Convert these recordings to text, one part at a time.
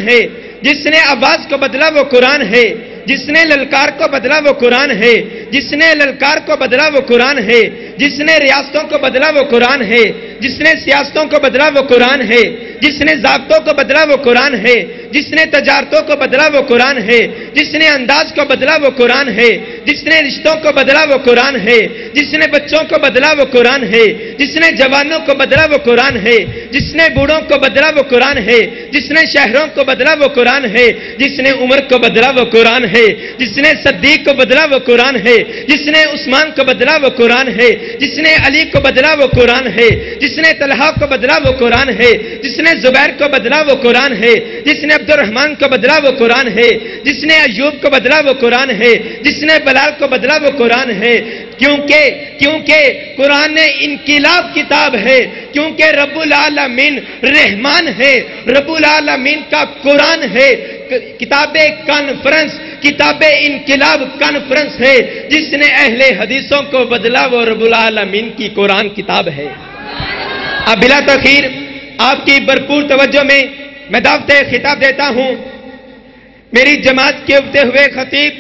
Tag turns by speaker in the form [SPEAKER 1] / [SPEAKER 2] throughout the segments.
[SPEAKER 1] ہے، جس نے آواز کو بدلا وہ قرآن ہے، جس نے للکار کو بدلا وہ قرآن ہے، جس نے للکار کو بدلا وہ قرآن ہے، جس نے ریاستوں کو بدلا وہ قرآن ہے، جس نے سیاستوں کو بدلا وہ قرآن ہے، جس نے ضابطوں کو بدلا وہ قرآن ہے، جس نے تجارتوں کو بدلا وہ قرآن ہے، جس نے انداز کو بدلا وہ قرآن ہے، جس نے رشتوں کو بدلا وہ قرآن ہے، جس نے بچوں کو بدلا وہ قرآن ہے، جس نے جوانوں کو بدلا وہ قرآن ہے، جس نے بوڑھوں کو بدلا وہ قرآن ہے، جس نے شہروں کو بدلا وہ قرآن ہے، جس نے عمر کو بدلا وہ قرآن ہے، جس نے صدیق کو بدلا وہ قرآن ہے، جس نے عثمان کو بدلا وہ قرآن ہے، جس نے علی کو بدلا وہ قرآن ہے، جس نے طلحہ کو بدلا وہ قرآن ہے، جس نے زبیر کو بدلا وہ قرآن ہے، جس نے عبد الرحمن کو بدلا وہ قرآن ہے، جس نے ایوب کو بدلا وہ قرآن ہے، جس نے بلال کو بدلا وہ قرآن ہے۔ کیونکہ قرآن انقلاب کتاب ہے، کیونکہ رب العالمین رحمان ہے، رب العالمین کا قرآن ہے، کتاب کانفرنس، کتاب انقلاب کانفرنس ہے، جس نے اہل حدیثوں کو بدلا وہ رب العالمین کی قرآن کتاب ہے۔ اب بلا تاخیر آپ کی بھرپور توجہ میں دعوت خطاب دیتا ہوں میری جماعت کے اگتے ہوئے خطیب،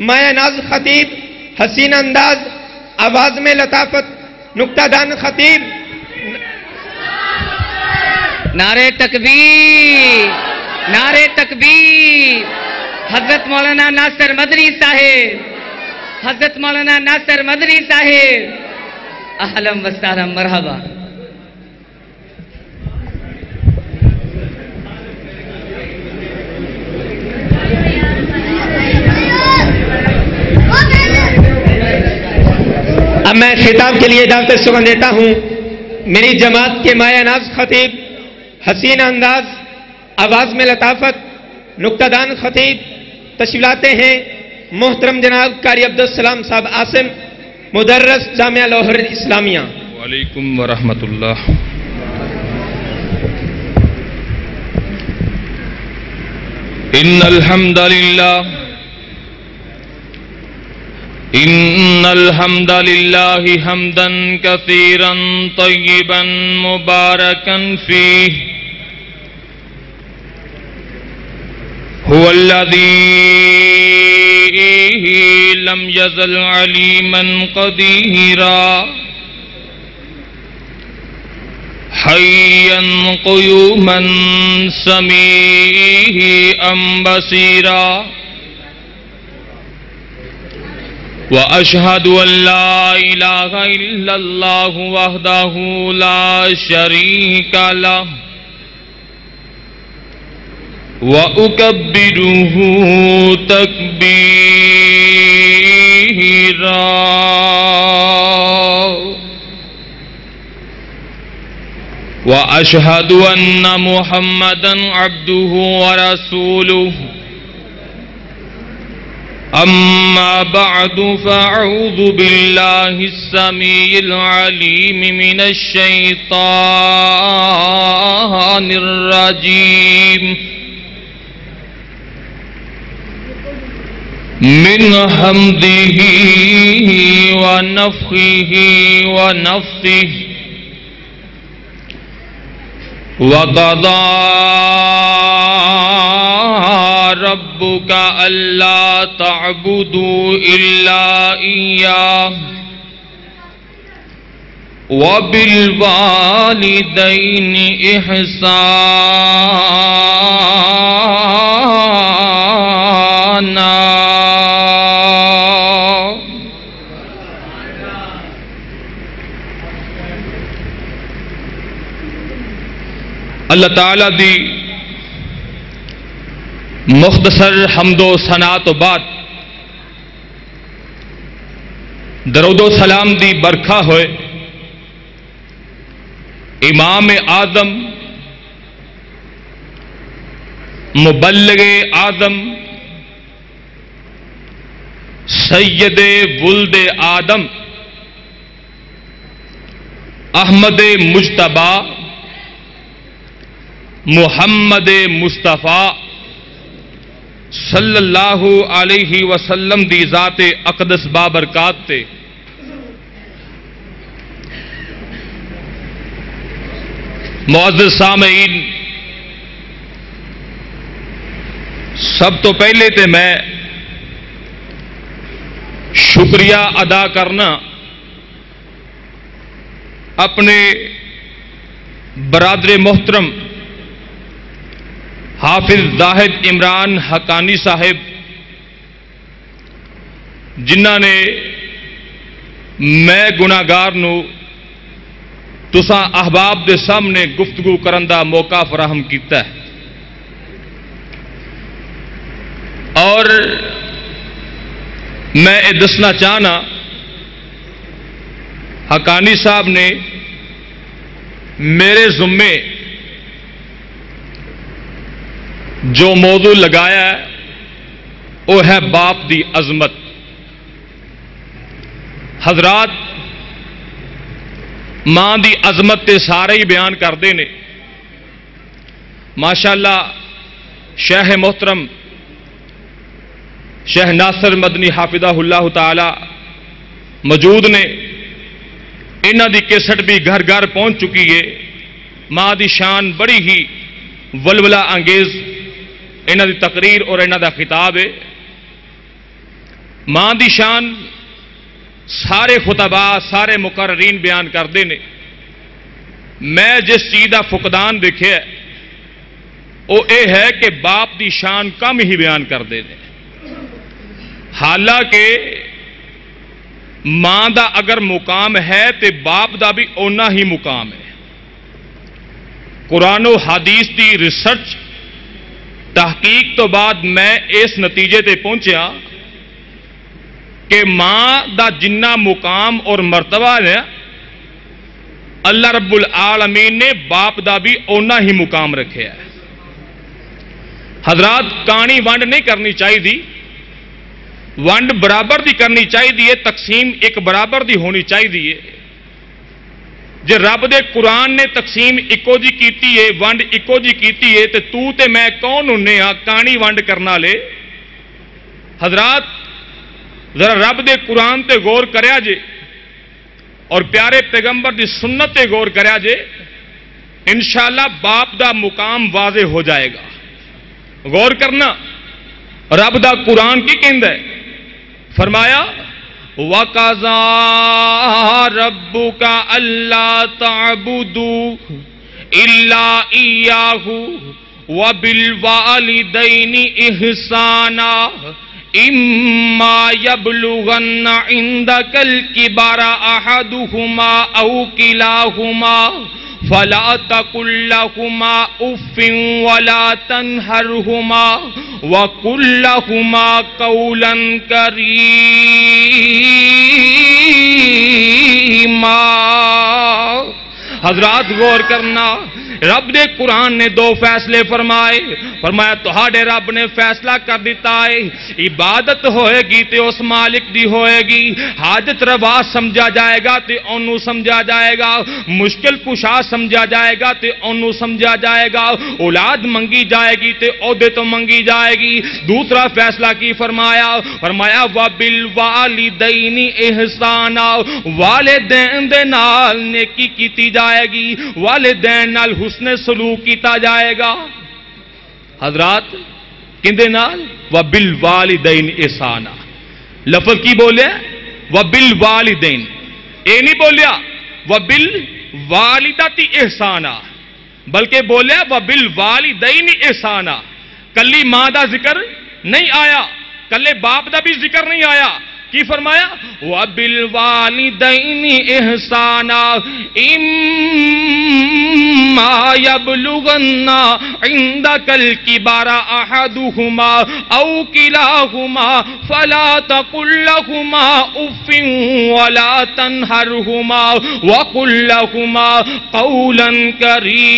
[SPEAKER 1] مایہ ناز خطیب، حسین انداز، آواز میں لطافت، نکتہ دان خطیب۔
[SPEAKER 2] نعرہ تکبیر، نعرہ تکبیر، حضرت مولانا ناصر مدنی صاحب، حضرت مولانا ناصر مدنی صاحب، اہلا و سہلا مرحبا۔
[SPEAKER 1] اب میں خطاب کے لیے دعوت سخن دیتا ہوں میری جماعت کے مایہ ناز خطیب، حسین انداز، آواز میں لطافت، نکتہ دان خطیب تشریف لاتے ہیں محترم جناب قاری عبدالسلام صاحب عاصم، مدرس جامعہ لوہر اسلامیہ۔
[SPEAKER 3] وعلیکم ورحمۃ اللہ۔ ان الحمد للہ ان الحمد للہ حمدا کثیرا طیبا مبارکا فیہ هو الذی لم یزل علیما قدیرا حیا قیوما سمیعا بصیرا وأشهد أن لا إله إلا الله وحده لا شريك له وأكبره تكبيرا وأشهد أن محمدا عبده ورسوله أما بعد فأعوذ بالله السميع العليم من الشيطان الرجيم من حمده ونفخه ونفثه وقضى ربك ألا تعبدوا إلا إياه وبالوالدين إحسانا اللہ تعالیٰ دی مختصر حمد و ثنا تو بعد درود و سلام دی برکھا ہوئے امام اعظم مبلغ اعظم سید ولد آدم احمد مجتبی محمد مصطفیٰ صلی اللہ علیہ وسلم دی ذات اقدس بابرکات تے معزز سامعین سب تو پہلے تے میں شکریہ ادا کرنا اپنے برادر محترم حافظ زاہد عمران حقانی صاحب جنہاں نے میں گناہگار نو تساں احباب دے سامنے گفتگو کرن دا موقع فراہم کیتا ہے اور میں یہ دسنا چاہنا حقانی صاحب نے میرے ذمے جو موضوع لگایا ہے وہ ہے باپ دی عظمت. حضرات ماں دی عظمت تے سارے ہی بیان کرتے ہیں. ماشاءاللہ شیخ محترم شیخ ناصر مدنی حافظہ اللہ تعالی موجود نے. انہاں دی کیسٹ بھی گھر گھر پہنچ چکی ہے. ماں دی شان بڑی ہی ولولہ انگیز انہاں دی تقریر اور انہاں دا خطاب ہے. ماں دی شان سارے خطباء سارے مقررین بیان کرتے ہیں. میں جس چیز کا فقدان دیکھا وہ یہ ہے کہ باپ دی شان کم ہی بیان کرتے ہیں. حالانکہ ماں دا اگر مقام ہے تو باپ دا بھی اونا ہی مقام ہے. قرآن و حدیث دی ریسرچ تحقیق تو بعد میں اس نتیجے تے پہنچیا کہ ماں دا جنہ مقام اور مرتبہ ہے اللہ رب العالمین نے باپ دا بھی اونا ہی مقام رکھے ہے. حضرات کہانی ونڈ نہیں کرنی چاہیے. ونڈ برابر دی کرنی چاہیے. تقسیم ایک برابر دی ہونی چاہیے. جے رب دے قرآن نے تقسیم ایکو جی کیتی ہے ونڈ ایکو جی کیتی ہے تو تے میں کون ہونے ہاں کہانی ونڈ کرنا لے. حضرات ذرا رب دے قرآن تے غور کریا جے اور پیارے پیغمبر دی سنت تے غور کریا جے انشاءاللہ باپ دا مقام واضح ہو جائے گا. غور کرنا رب دا قرآن کی کہندا ہے. فرمایا وَقَضَىٰ رَبُّكَ أَلَّا تَعْبُدُوا إِلَّا إِيَّاهُ وَبِالْوَالِدَيْنِ إِحْسَانًا إِمَّا يَبْلُغَنَّ عِندَكَ الْكِبَرَ أَحَدُهُمَا أَوْ كِلَاهُمَا فَلَا تَقُل لَّهُمَا أُفٍّ وَلَا تَنْهَرْهُمَا وَقُل لَّهُمَا قَوْلًا كَرِيمًا. حضرات غور کرنا رب دے قرآن نے دو فیصلے فرمائے. فرمایا تہاڈے رب نے فیصلہ کر دیتا ہے عبادت ہوئے گی تے اس مالک دی ہوئے گی. حاجت روا سمجھا جائے گا تے انہوں سمجھا جائے گا. مشکل کشا سمجھا جائے گا تے انہوں سمجھا جائے گا. اولاد منگی جائے گی تے عہدے تو منگی جائے گی. دوسرا فیصلہ کی فرمایا فرمایا وَبِالْوَالِدَيْنِ إِحْسَانًا والدین دے نال نیکی کیتی جائے گی. والدین نال حسن سلوک کیتا جائے گا. حضرات کندے نال وَبِالْوَالِدَيْنِ إِحْسَانًا. لفظ کی بولے وَبِالْوَالِدَيْنِ اے نہیں بولیا وَبِالْوَالِدَةِ إِحْسَانًا بلکہ بولیا وَبِالْوَالِدَيْنِ إِحْسَانًا. کلی ماں دا ذکر نہیں آیا کلے باپ دا بھی ذکر نہیں آیا. کی فرمایا وَبِالْوَالِدَيْنِ إِحْسَانًا إِمَّا يَبْلُغَنَّ عِندَكَ الْكِبَرَ أَحَدُهُمَا أَوْ كِلَاهُمَا فَلَا تَقُل لَّهُمَا أُفٍّ وَلَا تَنْهَرْهُمَا وَقُل لَّهُمَا قَوْلًا كَرِيمًا.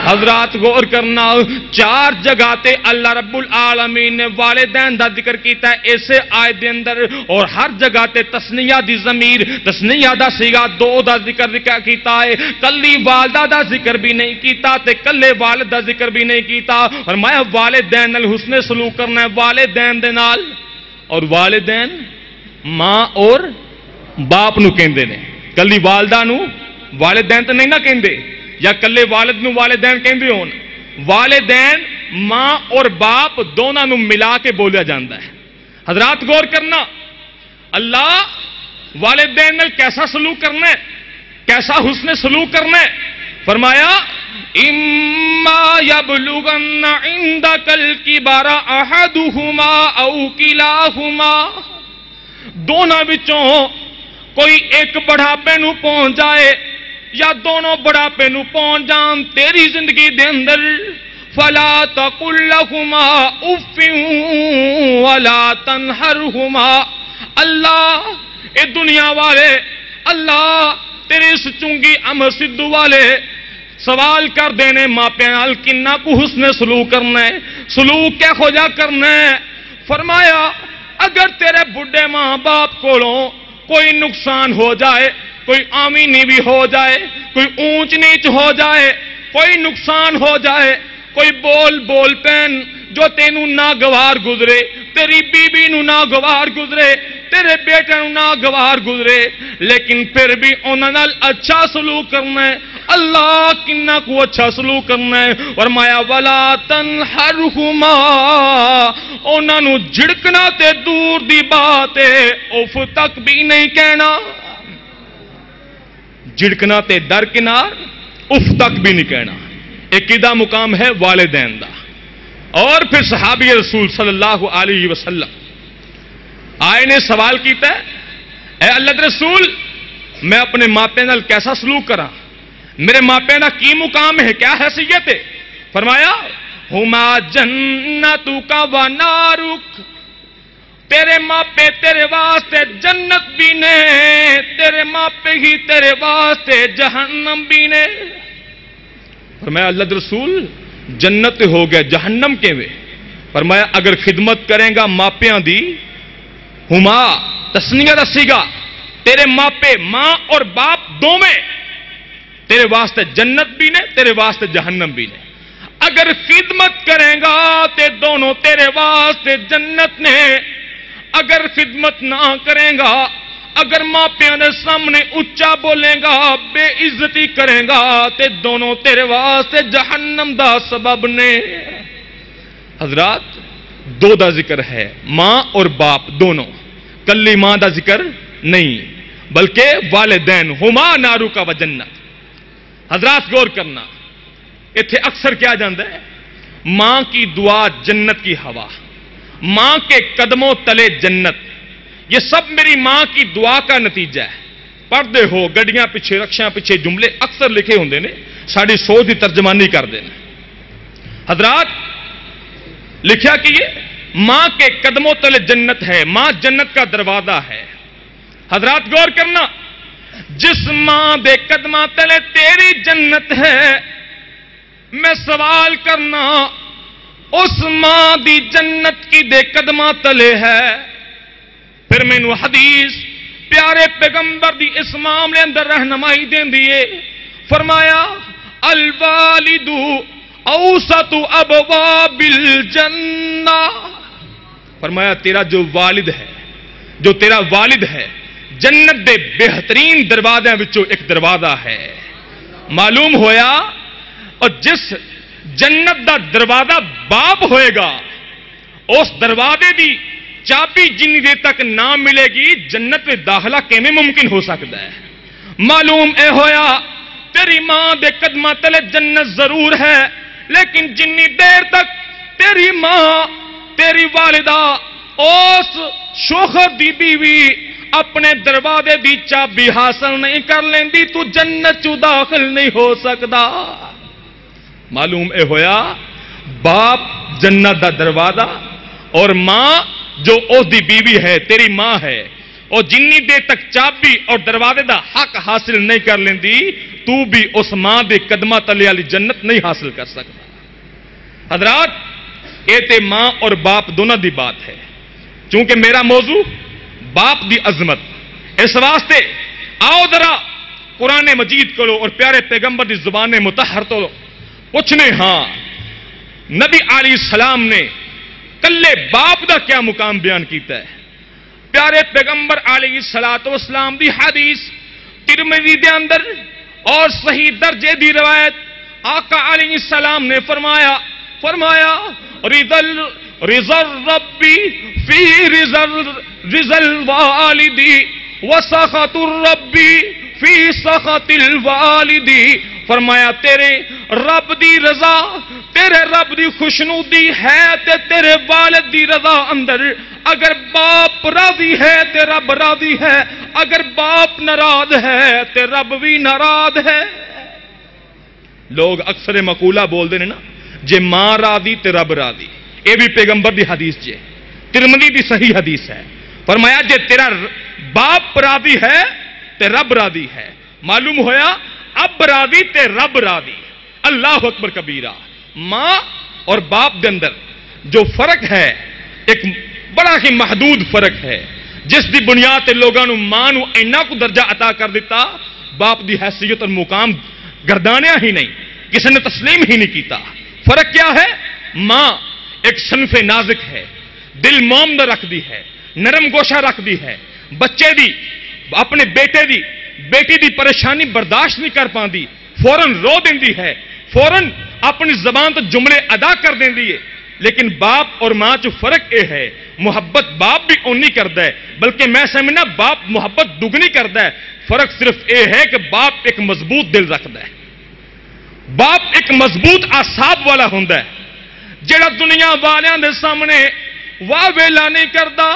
[SPEAKER 3] حضرات غور کرنا چار جگہ تے اللہ رب العالمین نے والدین دا ذکر کیتا ہے اسے آیت دے اندر اور ہر جگہ تے تسنیہ دی ضمیر تسنیہ دا صیغہ دو دا ذکر کیتا ہے. کلی والدہ دا ذکر بھی نہیں کیتا تے کلے والد دا ذکر بھی نہیں کیتا. فرمایا والدین نال حسن سلوک کرنا ہے والدین دے نال. اور والدین ماں اور باپ نو کہندے نے. کلی والدہ نو والدین تو نہیں نہ کہندے یا کلے والد نو والدین کہندے ہون، والدین ماں اور باپ دونوں نو ملا کے بولیا جاندہ ہے۔ حضرات غور کرنا، اللہ والدین نال کیسا سلوک کرنا ہے، کیسا حسن سلوک کرنا ہے؟ فرمایا اما یبلغن عندک الکبر احدہما او کلاہما، دونوں وچوں کوئی ایک بڑھاپے نو پہنچ جائے یا دونوں بڑھاپے نو پہنچ جان تیری زندگی دے اندر، فلا تقل لہما اف ولا تنہرہما، اللہ اے دنیا والے، اللہ تیرے اس چنگی امر سدھو والے سوال کر دینے ماپیاں نال کنا کو حسن سلوک کرنا ہے، سلوک کیا ہو جا کرنا ہے؟ فرمایا اگر تیرے بڑھے ماں باپ کولوں کوئی نقصان ہو جائے، کوئی آمی نیوی ہو جائے، کوئی اونچ نیچ ہو جائے، کوئی نقصان ہو جائے، کوئی بول پین جو تینوں ناگوار گزرے، تیری بی بی نو ناگوار گزرے، تیرے بیٹے نو ناگوار گزرے، لیکن پھر بھی انہاں نال اچھا سلوک کرنا ہے۔ اللہ کنہ کو اچھا سلوک کرنا ہے؟ فرمایا ولا تنہرہما، انہاں نو جھڑکنا تے دور دی بات ہے، اف تک بھی نہیں کہنا، جھڑکنا تے درکنار، اف تک بھی نہیں کہنا۔ ایک کیدا مقام ہے والدین دا۔ اور پھر صحابی رسول صلی اللہ علیہ وسلم آئے نے سوال کیتا ہے، اے اللہ کے رسول میں اپنے ماپے نال کیسا سلوک کرا، میرے ماپے نا کی مقام ہے، کیا حیثیت ہے؟ فرمایا ہما جنتک و نارک، تیرے ماپے تیرے واسطے جنت بھی نے، تیرے ماپے ہی تیرے واسطے جہنم بھی نے۔ فرمایا اللہ کے رسول جنت ہو گیا جہنم کے وے؟ فرمایا اگر خدمت کریں گا ماپیاں دی، ہما تسنیہ رسی گا، تیرے ماپے ماں اور باپ دو میں تیرے واسطے جنت بھی نے، تیرے واسطے جہنم بھی نے۔ اگر خدمت کریں گا تے دونوں تیرے واسطے جنت نے، اگر خدمت نہ کریں گا، اگر ماپیاں دے سامنے اچھا بولیں گا، بے عزتی کریں گا تے دونوں تیرے واسطے جہنم دا سبب نے۔ حضرات دو دا ذکر ہے، ماں اور باپ دونوں، کلی ماں دا ذکر نہیں بلکہ والدین، ہما نارو کا و جنت۔ حضرات غور کرنا، اتھے اکثر کیا جاندہ ہے، ماں کی دعا جنت کی ہوا، ماں کے قدموں تلے جنت، یہ سب میری ماں کی دعا کا نتیجہ ہے۔ پردے ہو، گڈیاں پیچھے، رکشاں پیچھے جملے اکثر لکھے ہوندے نے، ساڑی سوچ دی ترجمانی کر دینا۔ حضرات لکھیا کہ یہ ماں کے قدموں تلے جنت ہے، ماں جنت کا دروازہ ہے۔ حضرات غور کرنا، جس ماں دے قدماں تلے تیری جنت ہے، میں سوال کرنا اس ماں دی جنت کی دے قدماں تلے ہے؟ پھر میں نو حدیث پیارے پیغمبر دی اس معاملے اندر رہنمائی دین دیئے، فرمایا الوالد اوسط ابواب الجنہ، فرمایا تیرا جو والد ہے، جو تیرا والد ہے، جنت دے بہترین دروازے وچوں ایک دروازہ ہے۔ معلوم ہویا اور جس جنت دا دروازہ باپ ہوئے گا، اس دروازے دی چابی جنی دیر تک نہ ملے گی، جنت میں داخلہ کیمیں ممکن ہو سکتا ہے؟ معلوم اے ہویا تیری ماں دے قدمہ تلے جنت ضرور ہے، لیکن جنی دیر تک تیری ماں، تیری والدہ، اس شوہر دی بیوی اپنے دروازے دی چابی حاصل نہیں کر لیندی، تو جنت چو داخل نہیں ہو سکتا۔ معلوم اے ہویا باپ جنت دا دروازہ، اور ماں جو اس دی بیوی ہے، تیری ماں ہے، اور جنی دیر تک چابی اور دروازے دا حق حاصل نہیں کر لیندی، تو بھی اس ماں دے قدمہ تلے والی جنت نہیں حاصل کر سکتا۔ حضرات یہ تے ماں اور باپ دونوں دی بات ہے، چونکہ میرا موضوع باپ دی عظمت، اس واسطے آؤ ذرا قرآن مجید کرو اور پیارے پیغمبر دی زبان مطہر تو پوچھنے، ہاں نبی علیہ السلام نے کلے باپ دا کیا مقام بیان کیتا ہے؟ پیارے پیغمبر علیہ السلام دی حدیث ترمذی دے اندر اور صحیح درجے دی روایت آقا علیہ السلام نے فرمایا رضا ربی فی رضا الوالدی وسخط الربی فی سخط الوالدی، فرمایا تیرے رب دی رضا، تیرے رب دی خوشنودی ہے تے تیرے والد دی رضا اندر۔ اگر باپ راضی ہے تے رب راضی ہے، اگر باپ ناراض ہے تے رب بھی ناراض ہے۔ لوگ اکثر مقولہ بول دے نا جے ماں راضی تے رب راضی، اے بھی پیغمبر دی حدیث جے، ترمذی دی صحیح حدیث ہے۔ فرمایا جے تیرا باپ راضی ہے تے رب راضی ہے، معلوم ہویا اب راضی تے رب راضی۔ اللہ اکبر کبیرہ۔ ماں اور باپ دے اندر جو فرق ہے ایک بڑا ہی محدود فرق ہے، جس دی بنیاد تے لوگاں نو ماں نو اینا کو درجہ عطا کر دیتا، باپ دی حیثیت اور مقام گردانیا ہی نہیں، کسی نے تسلیم ہی نہیں کیتا۔ فرق کیا ہے؟ ماں ایک صنف نازک ہے، دل مومن رکھ دی ہے، نرم گوشہ رکھ دی ہے، بچے دی اپنے بیٹی دی پریشانی برداشت نہیں کر پاندی، فوراً رو دیندی ہے، فوراً اپنی زبان تو جملے ادا کر دیندی ہے۔ لیکن باپ اور ماں جو فرق اے ہے، محبت باپ بھی اونی کردا ہے، بلکہ میں سمجھنا باپ محبت دگنی کردا ہے۔ فرق صرف اے ہے کہ باپ ایک مضبوط دل رکھدا ہے، باپ ایک مضبوط اعصاب والا ہوندا ہے، جڑا دنیا والیاں دے سامنے واہ ویلا نہیں کردا،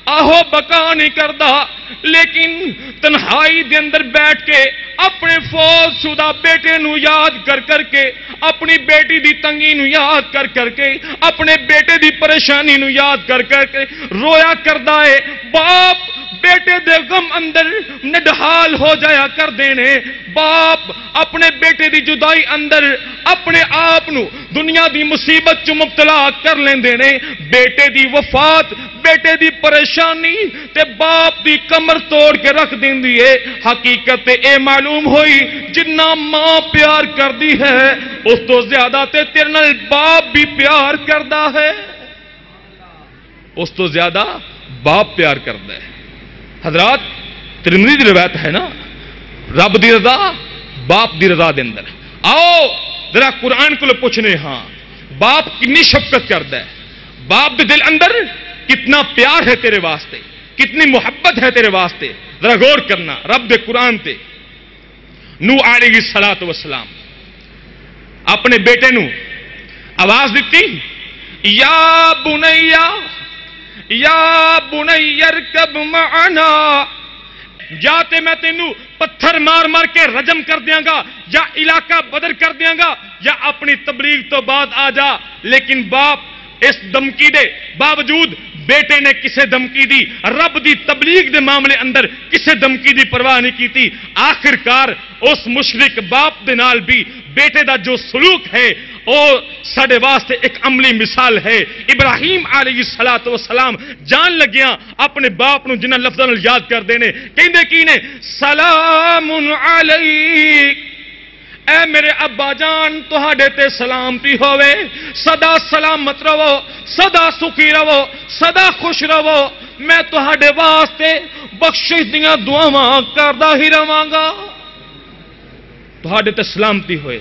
[SPEAKER 3] آہو بکا نہیں کردا، لیکن تنہائی دے اندر بیٹھ کے اپنے فوت شدہ بیٹے نو یاد کر کے، اپنی بیٹی دی تنگی نو یاد کر کے، اپنے بیٹے دی پریشانی نو یاد کر کے رویا کردا ہے۔ باپ بیٹے دے غم اندر نڈھال ہو جایا کر دینے، باپ اپنے بیٹے دی جدائی اندر اپنے آپ نو دنیا دی مصیبت چ مبتلا کر لیندے نے۔ بیٹے دی وفات، بیٹے دی پریشانی تے باپ دی کمر توڑ کے رکھ دیندی ہے۔ حقیقت اے معلوم ہوئی جنہ ماں پیار کردی ہے اس تو زیادہ تے تیرے نال باپ بھی پیار کردا ہے، اس تو زیادہ باپ پیار کردا ہے۔ حضرات ترمذی دی روایت ہے نا، رب دی رضا باپ دی رضا دے اندر۔ آؤ ذرا قرآن کو پوچھنے، ہاں باپ کنی شفقت کردا ہے، باپ دے دل اندر کتنا پیار ہے تیرے واسطے، کتنی محبت ہے تیرے واسطے، ذرا غور کرنا رب دے قرآن تے۔ نوح علیہ الصلوۃ والسلام اپنے بیٹے نو آواز دیتی، یا بنی ارکب معنا، یا تے میں تینوں پتھر مار کے رجم کر دیاں گا، یا علاقہ بدر کر دیاں گا، یا اپنی تبلیغ تو بعد آ جا۔ لیکن باپ اس دھمکی دے باوجود بیٹے نے کسے دھمکی دی، رب دی تبلیغ دے معاملے اندر کسے دھمکی دی پرواہ نہیں کیتی۔ آخر کار اس مشرک باپ دے نال بھی بیٹے دا جو سلوک ہے وہ ساڈے واسطے ایک عملی مثال ہے۔ ابراہیم علیہ السلام جان لگیاں اپنے باپ نو جنہ لفظاں نال یاد کر دینے، کہندے کی نے سلام علیک، اے میرے ابا جان تہاڈے تے سلامتی ہوئے، سدا سلامت رہو، سدا سکھی رہو، سدا خوش رہو، میں تہاڈے واسطے بخشش دیاں دعاواں کردا ہی رہواں گا۔ تہاڈے تے سلامتی ہوئے،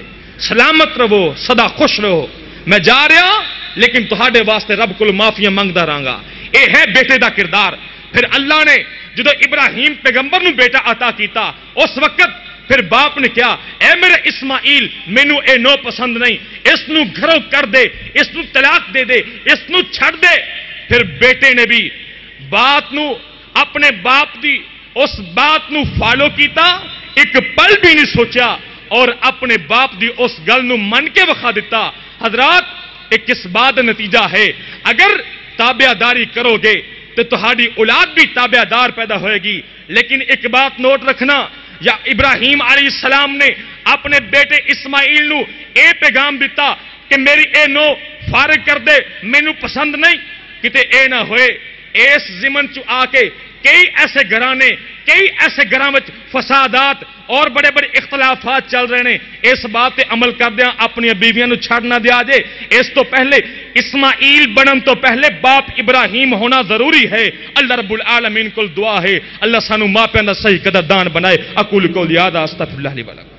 [SPEAKER 3] سلامت رہو، سدا خوش رہو، میں جا رہا لیکن تہاڈے واسطے رب کو معافیاں منگدا رہاں گا۔ اے ہے بیٹے دا کردار۔ پھر اللہ نے جدو ابراہیم پیغمبر نو بیٹا عطا کیتا، اس وقت پھر باپ نے کیا، اے میرے اسماعیل مینو اے نو پسند نہیں، اس نو گھروں کر دے، اس نو طلاق دے دے، اس نو چھڑ دے۔ پھر بیٹے نے بھی بات نو اپنے باپ دی اس بات نو فالو کیتا، ایک پل بھی نہیں سوچا اور اپنے باپ دی اس گل نو من کے وکھا دیتا۔ حضرات ایک کس بات نتیجہ ہے، اگر تابع داری کرو گے تو تہاڈی اولاد بھی تابع دار پیدا ہوئے گی۔ لیکن ایک بات نوٹ رکھنا، یا ابراہیم علیہ السلام نے اپنے بیٹے اسماعیل نو اے پیغام دیتا کہ میری اے نو فارغ کر دے، مینو پسند نہیں، کتے اے نہ ہوئے اس زمن چ آ کے کئی ایسے گھرانے، کئی ایسے گھراں وچ فسادات اور بڑے بڑے اختلافات چل رہے ہیں۔ اس بات تے عمل کردیاں اپنی بیویاں نو چھڑ نہ دیا جے۔ اس تو پہلے اسماعیل بنن تو پہلے باپ ابراہیم ہونا ضروری ہے۔ اللہ رب العالمین کو دعا ہے اللہ سانو ماں پیاں دا صحیح قدردان بنائے۔ اقول قولی ھذا استغفر اللہ لی ولکم۔